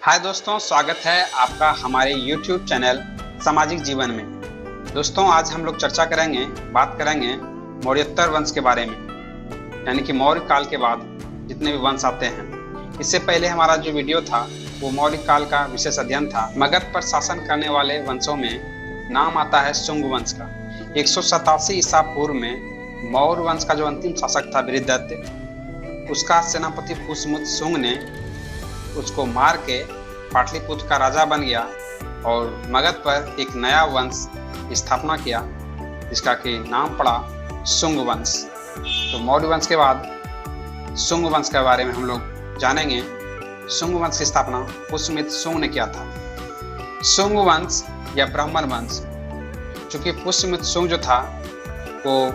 हाय दोस्तों, स्वागत है आपका हमारे YouTube चैनल सामाजिक जीवन में। दोस्तों, आज हम लोग चर्चा करेंगे, बात करेंगे मौर्योत्तर वंश के बारे में, यानी कि मौर्य काल के बाद जितने भी वंश आते हैं। इससे पहले हमारा जो वीडियो था वो मौर्य काल का विशेष अध्ययन था। मगध पर शासन करने वाले वंशों में नाम आता है शुंग वंश का। 187 ईसा पूर्व में मौर्य वंश का जो अंतिम शासक था बृहदत्त, उसका सेनापति पुष्यमित्र शुंग ने उसको मार के पाटलिपुत्र का राजा बन गया और मगध पर एक नया वंश स्थापना किया, जिसका कि नाम पड़ा शुंग वंश। तो मौर्य वंश के बाद शुंग वंश के बारे में हम लोग जानेंगे। शुंग वंश की स्थापना पुष्यमित्र शुंग ने किया था। शुंग वंश या ब्राह्मण वंश, चूंकि पुष्यमित्र शुंग जो था वो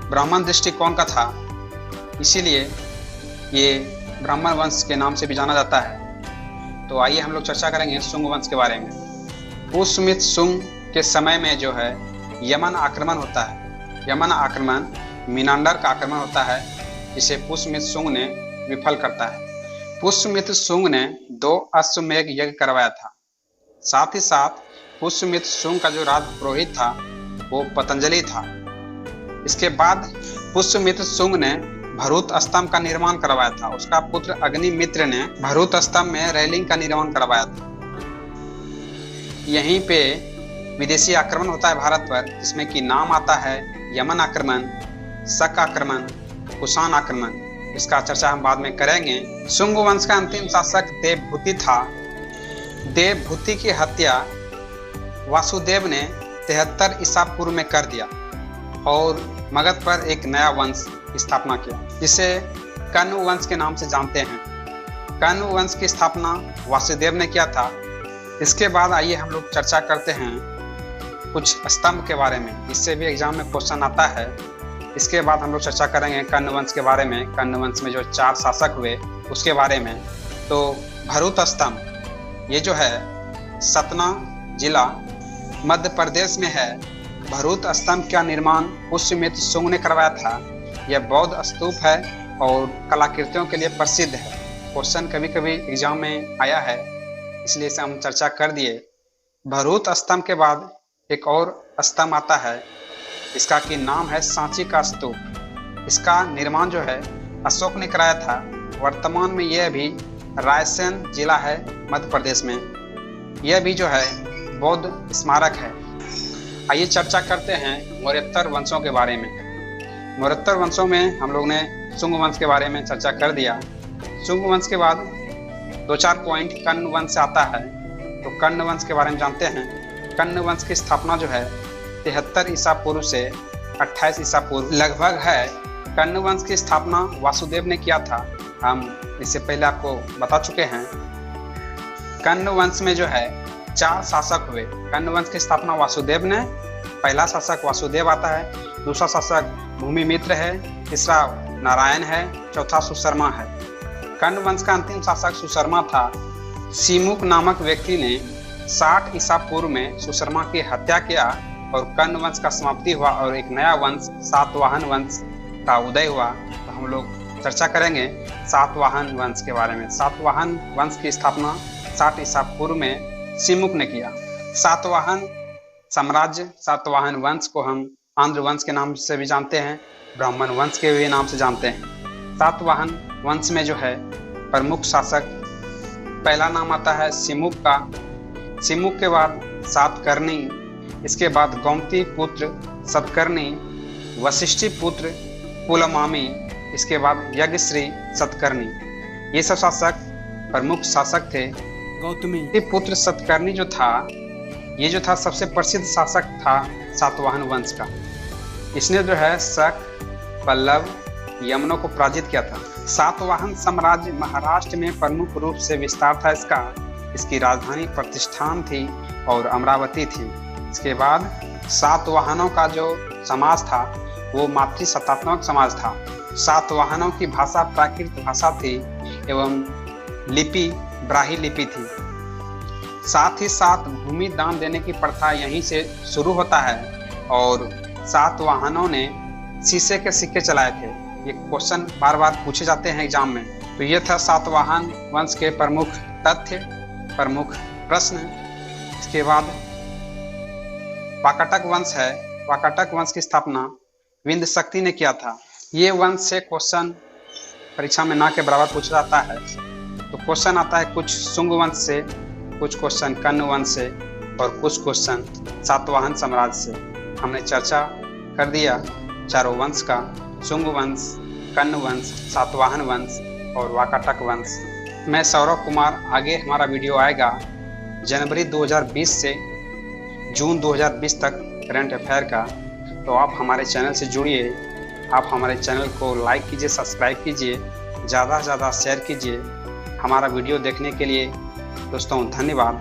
ब्राह्मण दृष्टिकोण का था, इसीलिए ये ब्राह्मण वंश के नाम से भी जाना जाता है। तो आइए हम लोग चर्चा करेंगे शुंग वंश के बारे में। पुष्यमित्र शुंग के समय में जो है यमन आक्रमण होता है। यमन आक्रमण मीनांडर का आक्रमण होता है, जिसे पुष्यमित्र शुंग ने विफल करता है। पुष्यमित्र शुंग ने 2 अश्वमेध यज्ञ करवाया था। साथ ही साथ पुष्यमित्र शुंग का जो राज पुरोहित था वो पतंजलि था। इसके बाद पुष्यमित्र शुंग ने भरूत स्तंभ का निर्माण करवाया था। उसका पुत्र अग्निमित्र ने भरूत स्तंभ में रेलिंग का निर्माण करवाया था। यहीं पे विदेशी आक्रमण होता है भारत पर, जिसमें कि नाम आता है यमन आक्रमण, शक आक्रमण, कुषाण आक्रमण। इसका चर्चा हम बाद में करेंगे। शुंग वंश का अंतिम शासक देवभूति था। देवभूति की हत्या वासुदेव ने 73 ईसा पूर्व में कर दिया और मगध पर एक नया वंश स्थापना किया, जिसे कण्व वंश के नाम से जानते हैं। कण्व वंश की स्थापना वासुदेव ने किया था। इसके बाद आइए हम लोग चर्चा करते हैं कुछ स्तंभ के बारे में। इससे भी एग्जाम में क्वेश्चन आता है। इसके बाद हम लोग चर्चा करेंगे कण्व वंश के बारे में। कण्व वंश में जो 4 शासक हुए उसके बारे में। तो भरूत स्तंभ, ये जो है सतना जिला मध्य प्रदेश में है। भरूत स्तंभ का निर्माण पुष्यमित्र शुंग ने करवाया था। यह बौद्ध स्तूप है और कलाकृतियों के लिए प्रसिद्ध है। क्वेश्चन कभी कभी एग्जाम में आया है, इसलिए इसे हम चर्चा कर दिए। भरूत स्तंभ के बाद एक और स्तंभ आता है, इसका की नाम है सांची का स्तूप। इसका निर्माण जो है अशोक ने कराया था। वर्तमान में यह भी रायसेन जिला है मध्य प्रदेश में। यह भी जो है बौद्ध स्मारक है। आइए चर्चा करते हैं मौर्योत्तर वंशों के बारे में। मौर्योत्तर वंशों में हम लोग ने शुंग वंश के बारे में चर्चा कर दिया। शुंग वंश के बाद 2-4 पॉइंट कण्व वंश आता है। तो कण्व वंश के बारे में जानते हैं। कण्व वंश की स्थापना जो है 73 ईसा पूर्व से 28 ईसा पूर्व लगभग है। कण्व वंश की स्थापना वासुदेव ने किया था। हम इससे पहले आपको बता चुके हैं। कण्व वंश में जो है 4 शासक हुए। कण्व वंश की स्थापना वासुदेव ने, पहला शासक वासुदेव आता है, दूसरा शासक भूमिमित्र है, तीसरा नारायण है, चौथा सुशर्मा है। कण्व वंश का अंतिम शासक सुशर्मा था। सीमुक नामक व्यक्ति ने 60 ईसा पूर्व में सुशर्मा की हत्या किया और कण्व वंश का समाप्ति हुआ और एक नया वंश सातवाहन वंश का उदय हुआ। तो हम लोग चर्चा करेंगे सातवाहन वंश के बारे में। सातवाहन वंश की स्थापना 60 ईसा पूर्व में सीमुक ने किया। सातवाहन साम्राज्य, सातवाहन वंश को हम आंध्र वंश के नाम से भी जानते हैं, ब्राह्मण वंश के भी नाम से जानते हैं। सातवाहन वंश में जो है प्रमुख शासक, पहला नाम आता है सीमुक का। सीमुक के बाद सातकर्णी, इसके बाद गोमती पुत्र सतकर्णी, वशिष्ठी पुत्र पुलमामी, इसके बाद यज्ञश्री सतकर्णी। ये सब शासक प्रमुख शासक थे। गौतमी पुत्र सतकर्णी जो था, ये जो था सबसे प्रसिद्ध शासक था सातवाहन वंश का। इसने जो है शक, पल्लव, यमनों को पराजित किया था। सातवाहन साम्राज्य महाराष्ट्र में प्रमुख रूप से विस्तार था इसका। इसकी राजधानी प्रतिष्ठान थी और अमरावती थी। इसके बाद सातवाहनों का जो समाज था वो मातृसत्तात्मक समाज था। सातवाहनों की भाषा प्राकृत भाषा थी एवं लिपि ब्राह्मी लिपि थी। साथ ही साथ भूमि दान देने की प्रथा यहीं से शुरू होता है और सातवाहनों ने शीशे के सिक्के चलाए थे। ये क्वेश्चन बार बार पूछे जाते हैं एग्जाम में। तो ये था सातवाहन वंश के प्रमुख तथ्य। प्रमुख प्रश्न। इसके बाद वाकाटक वंश है। वाकाटक वंश की स्थापना विंध्य शक्ति ने किया था। ये वंश से क्वेश्चन परीक्षा में ना के बराबर पूछा जाता है। तो क्वेश्चन आता है कुछ शुंग वंश से, कुछ क्वेश्चन कर्ण वंश से और कुछ क्वेश्चन सातवाहन साम्राज्य से। हमने चर्चा कर दिया चारों वंश का, शुंग वंश, कर्ण वंश, सातवाहन वंश और वाकाटक वंश। मैं सौरभ कुमार, आगे हमारा वीडियो आएगा जनवरी 2020 से जून 2020 तक करंट अफेयर का। तो आप हमारे चैनल से जुड़िए, आप हमारे चैनल को लाइक कीजिए, सब्सक्राइब कीजिए, ज़्यादा से ज़्यादा शेयर कीजिए। हमारा वीडियो देखने के लिए दोस्तों धन्यवाद।